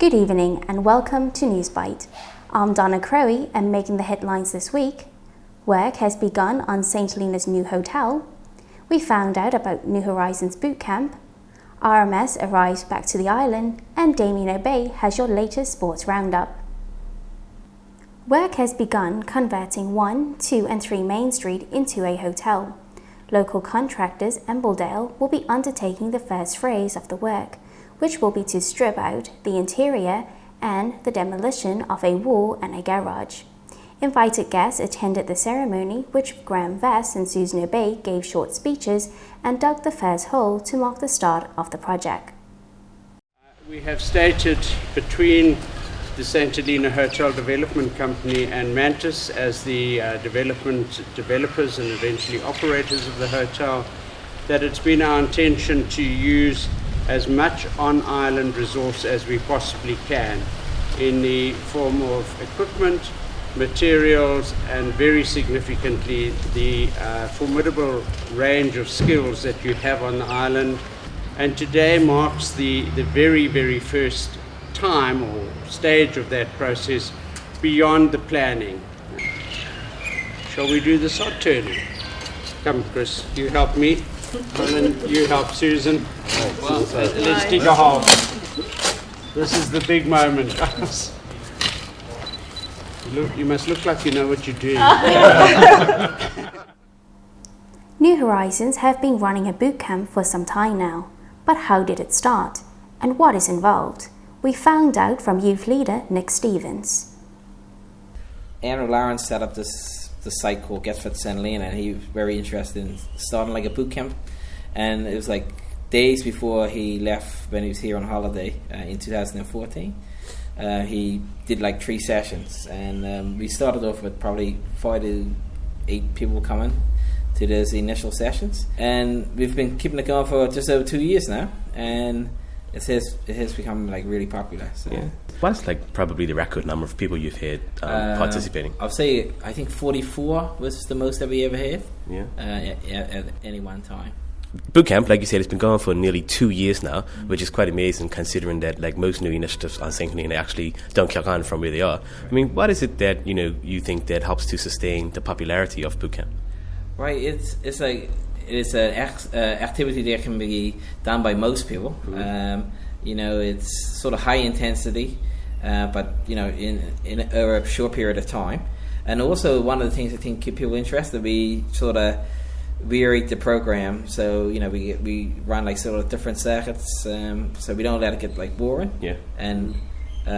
Good evening and welcome to Newsbite. I'm Donna Crowie and making the headlines this week. Work has begun on St Helena's new hotel. We found out about New Horizons boot camp. RMS arrives back to the island and Damien O'Bey has your latest sports roundup. Work has begun converting 1, 2 and 3 Main Street into a hotel. Local contractors Embledale will be undertaking the first phase of the work, which will be to strip out the interior and the demolition of a wall and a garage. Invited guests attended the ceremony, which Graham Vest and Susan O'Bey gave short speeches and dug the first hole to mark the start of the project. We have stated between the St Helena Hotel Development Company and Mantis as the developers and eventually operators of the hotel that it's been our intention to use as much on-island resource as we possibly can in the form of equipment, materials, and very significantly the formidable range of skills that you have on the island. And today marks the very, very first time or stage of that process beyond the planning. Shall we do the sod turning? Come, Chris, you help me. Colin, you help Susan. Well, let's dig a hole. This is the big moment, guys. You must look like you know what you're doing. New Horizons have been running a boot camp for some time now. But how did it start? And what is involved? We found out from youth leader Nick Stevens. Andrew Lawrence set up this site called Getfit St Helena, and he was very interested in starting like a boot camp. And it was like days before he left when he was here on holiday in 2014. He did like 3 sessions, and we started off with probably 5 to 8 people coming to those initial sessions, and we've been keeping it going for just over 2 years now, and it has become like really popular. So. Yeah. What's like probably the record number of people you've had participating? I'll say I think 44 was the most that we ever had. Yeah. At any one time. Bootcamp, like you said, it's been going for nearly 2 years now, which is quite amazing considering that like most new initiatives on St Helena actually don't kick on from where they are. I mean, what is it that you think that helps to sustain the popularity of bootcamp? Right, it's an activity that can be done by most people. It's sort of high intensity, but in a short period of time. And also one of the things I think keep people interested, we sort of reiterate the program, so we run like sort of different circuits, so we don't let it get like boring. Yeah. And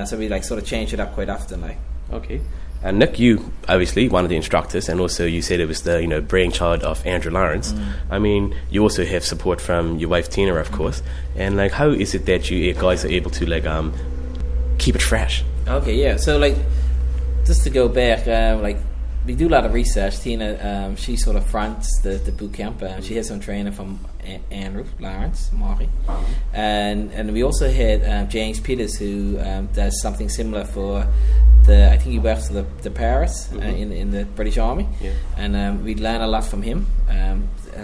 so we like sort of change it up quite often, like. Okay. And Nick, you obviously one of the instructors, and also you said it was the brainchild of Andrew Lawrence. I mean, you also have support from your wife Tina, of course. And like, how is it that you guys are able to like keep it fresh? Okay, yeah. So like, just to go back, like we do a lot of research. Tina, she sort of fronts the boot camp. She has some training from Andrew Lawrence, Mari, and we also had James Peters, who does something similar for. I think he works for the Paris in the British Army, and we learn a lot from him.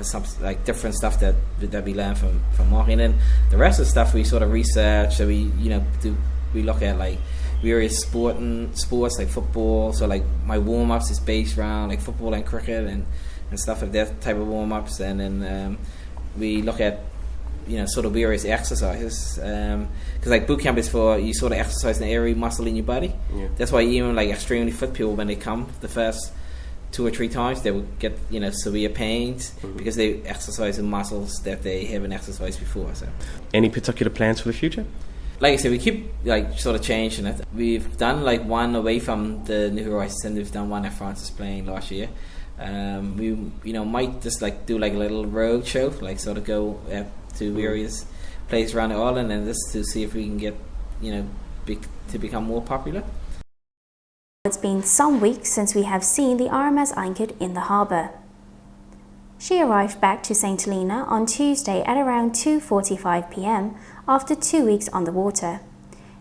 Some like different stuff that we learn from Mark, and then the rest of the stuff we sort of research. So we look at like various sports like football. So like my warm ups is based around like football and cricket and stuff like that type of warm ups, and then we look at sort of various exercises, because like boot camp is for you sort of exercising every muscle in your body. That's why even like extremely fit people, when they come the first 2 or 3 times, they will get severe pains because they exercise in muscles that they haven't exercised before. So any particular plans for the future? Like I said, we keep like sort of changing it. We've done like one away from the New Horizons, and we've done one at Francis Plain last year. We might just like do like a little road show, like sort of go to various places around the island, and just to see if we can get to become more popular. It's been some weeks since we have seen the RMS anchored in the harbour. She arrived back to St Helena on Tuesday at around 2:45 p.m. after 2 weeks on the water.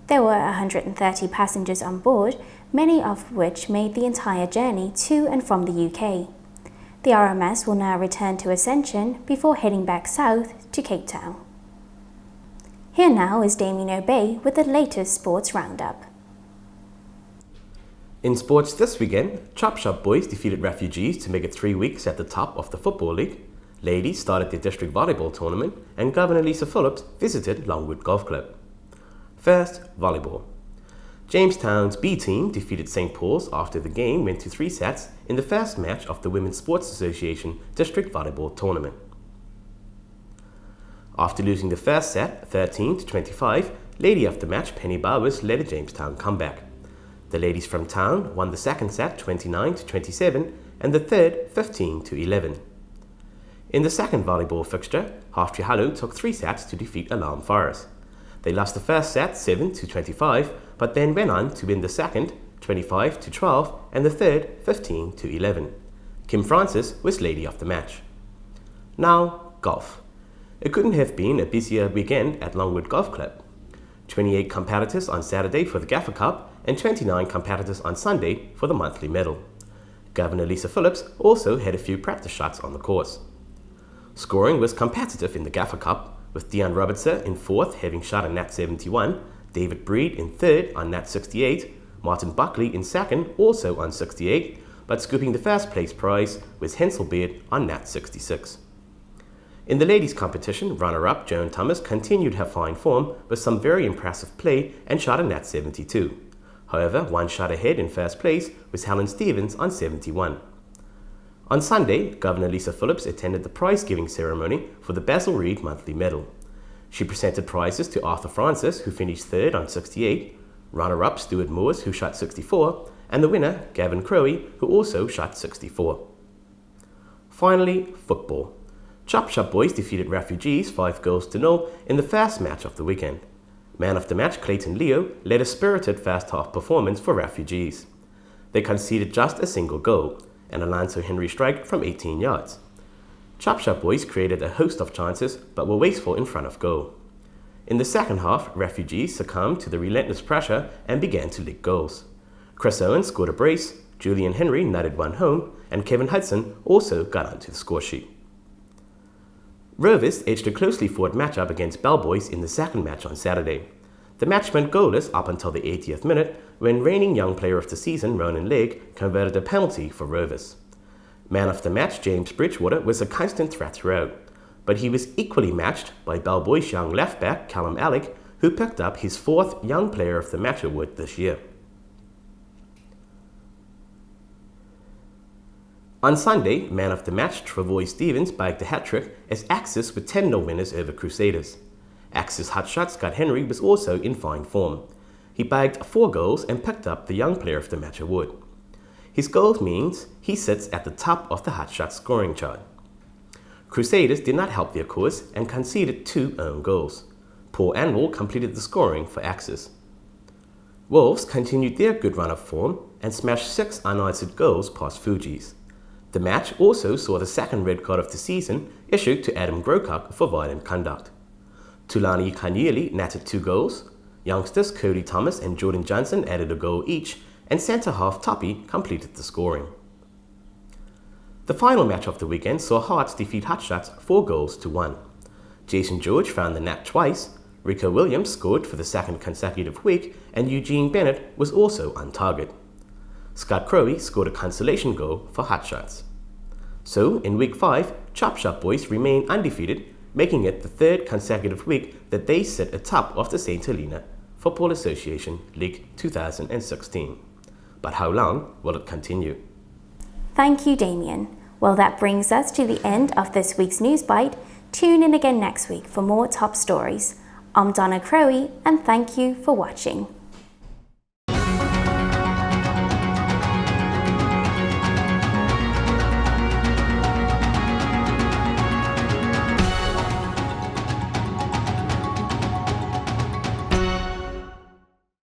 There were 130 passengers on board, many of which made the entire journey to and from the UK. The RMS will now return to Ascension before heading back south to Cape Town. Here now is Damien Obey with the latest sports roundup. In sports this weekend, Chop Shop boys defeated Refugees to make it 3 weeks at the top of the Football League. Ladies started their district volleyball tournament, and Governor Lisa Phillips visited Longwood Golf Club. First, volleyball. Jamestown's B team defeated St. Paul's after the game went to 3 sets in the first match of the Women's Sports Association District Volleyball Tournament. After losing the first set, 13-25, lady of the match Penny Bowers led a Jamestown comeback. The ladies from town won the second set 29-27 and the third 15-11. In the second volleyball fixture, Half Hallow took 3 sets to defeat Alarm Forest. They lost the first set 7-25, but then went on to win the second 25-12 and the third 15-11. Kim Francis was lady of the match. Now, golf. It couldn't have been a busier weekend at Longwood Golf Club. 28 competitors on Saturday for the Gaffer Cup and 29 competitors on Sunday for the monthly medal. Governor Lisa Phillips also had a few practice shots on the course. Scoring was competitive in the Gaffer Cup, with Dion Robertson in 4th having shot a nat 71, David Breed in 3rd on nat 68, Martin Buckley in 2nd also on 68, but scooping the first place prize was Henselbeard on nat 66. In the ladies' competition, runner-up Joan Thomas continued her fine form with some very impressive play and shot a nat 72. However, 1 shot ahead in first place was Helen Stevens on 71. On Sunday, Governor Lisa Phillips attended the prize-giving ceremony for the Basil Reid Monthly Medal. She presented prizes to Arthur Francis, who finished 3rd on 68, runner-up Stuart Moores, who shot 64, and the winner, Gavin Crowie, who also shot 64. Finally, football. Chop Shop boys defeated Refugees 5-0 in the first match of the weekend. Man of the match Clayton Leo led a spirited first-half performance for Refugees. They conceded just a single goal, and Alonso Henry striked from 18 yards. Chop Shop boys created a host of chances but were wasteful in front of goal. In the second half, Refugees succumbed to the relentless pressure and began to lick goals. Chris Owen scored a brace, Julian Henry nutted 1 home, and Kevin Hudson also got onto the score sheet. Rovers edged a closely fought matchup against Bellboys in the second match on Saturday. The match went goalless up until the 80th minute when reigning young player of the season Ronan Legg converted a penalty for Rovers. Man of the match James Bridgewater was a constant threat throughout, but he was equally matched by Bellboys young left back Callum Alec, who picked up his 4th Young Player of the Match award this year. On Sunday, man of the match Travoy Stevens bagged a hat-trick as Axis were 10-0 winners over Crusaders. Axis hotshot Scott Henry was also in fine form. He bagged 4 goals and picked up the Young Player of the Match award. His goals means he sits at the top of the hotshot scoring chart. Crusaders did not help their cause and conceded 2 own goals. Paul Anwell completed the scoring for Axis. Wolves continued their good run of form and smashed 6 unanswered goals past Fuji's. The match also saw the second red card of the season issued to Adam Grocock for violent conduct. Tulani Kanyeli netted 2 goals, youngsters Cody Thomas and Jordan Johnson added a goal each, and centre-half Toppy completed the scoring. The final match of the weekend saw Hearts defeat Hotshots 4-1. Jason George found the net twice, Rico Williams scored for the second consecutive week, and Eugene Bennett was also on target. Scott Crowie scored a consolation goal for Hotshots. So, in Week 5, Chop Shop boys remain undefeated, making it the 3rd consecutive week that they sit atop of the St Helena Football Association League 2016. But how long will it continue? Thank you, Damien. Well, that brings us to the end of this week's Newsbite. Tune in again next week for more top stories. I'm Donna Crowie, and thank you for watching.